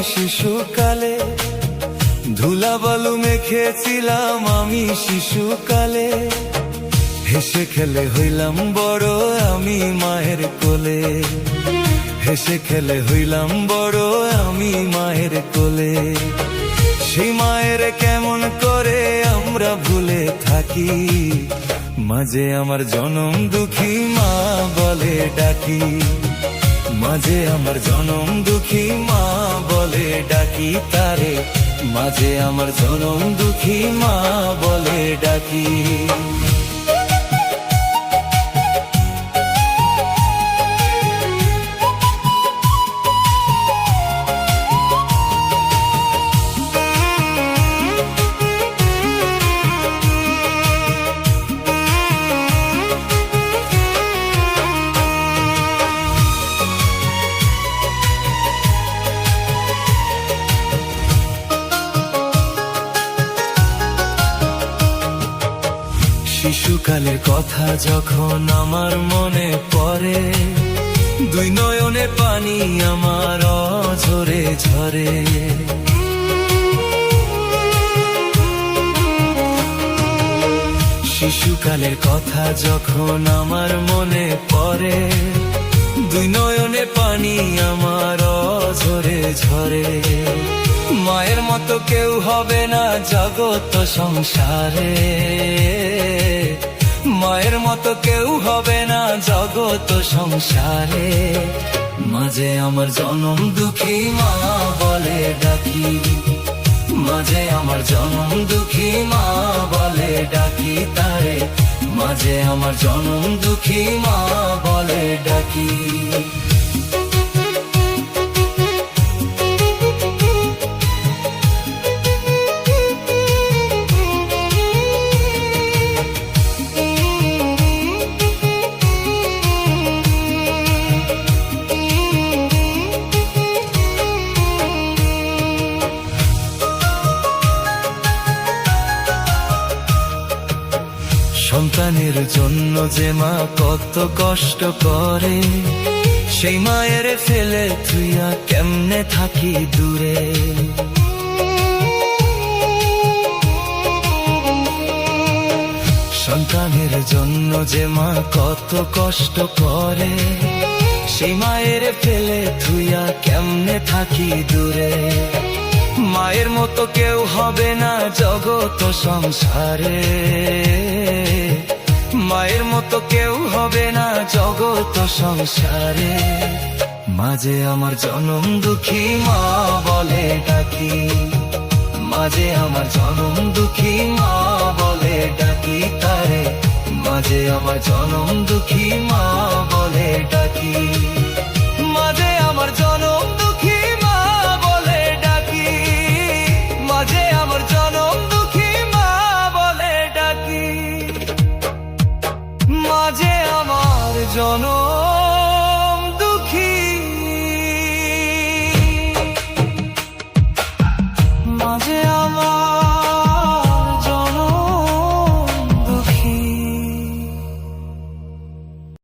শিশুকালে, ধুলা বালু মেখেছিলাম আমি শিশুকালে। হেসে খেলে হইলাম বড় আমি মায়ের কোলে, হেসে খেলে হইলাম বড় আমি মায়ের কোলে। সেই মায়ের কেমন করে আমরা ভুলে থাকি, মাঝে আমার জনম দুঃখী মা বলে ডাকি, মাঝে আমার জনম দুঃখী মা বলে ডাকি তারে, মাঝে আমার জনম দুঃখী মা বলে ডাকি। শিশুকালের কথা যখন আমার মনে পড়ে, দুই নয়নে পানি আমার অঝরে ঝরে। শিশুকালের কথা যখন আমার মনে পড়ে, দুই নয়নে পানি আমার অঝরে ঝরে। মায়ের মতো কেউ হবে না জগৎ সংসারে, মায়ের মতো কেউ হবে না জগৎ সংসারে। মাঝে আমার জনম দুঃখী মা বলে ডাকি, মাঝে আমার জনম দুঃখী মা বলে ডাকি তারে, মাঝে আমার জনম দুঃখী মা বলে ডাকি। সন্তানের জন্য যে মা কত কষ্ট করে, সেই মায়ের ফেলে তুইয়া কেমনে থাকি দূরে। সন্তানের জন্য যে মা কত কষ্ট করে, সেই মায়ের ফেলে তুইয়া কেমনে থাকি দূরে। মায়ের মতো কেউ হবে না জগৎ সংসারে, মায়ের মতো কেউ হবে না জগৎ সংসারে। মাঝে আমার জনম দুঃখী মা বলে ডাকি, মাঝে আমার জনম দুঃখী মা বলে ডাকি তারে, মাঝে আমার জনম দুঃখী মা বলে ডাকি, মাঝে আমার জনম দুঃখী মা বলে ডাকি, মাঝে আমার জনম দুঃখী মা বলে ডাকি, মাঝে আমার জনম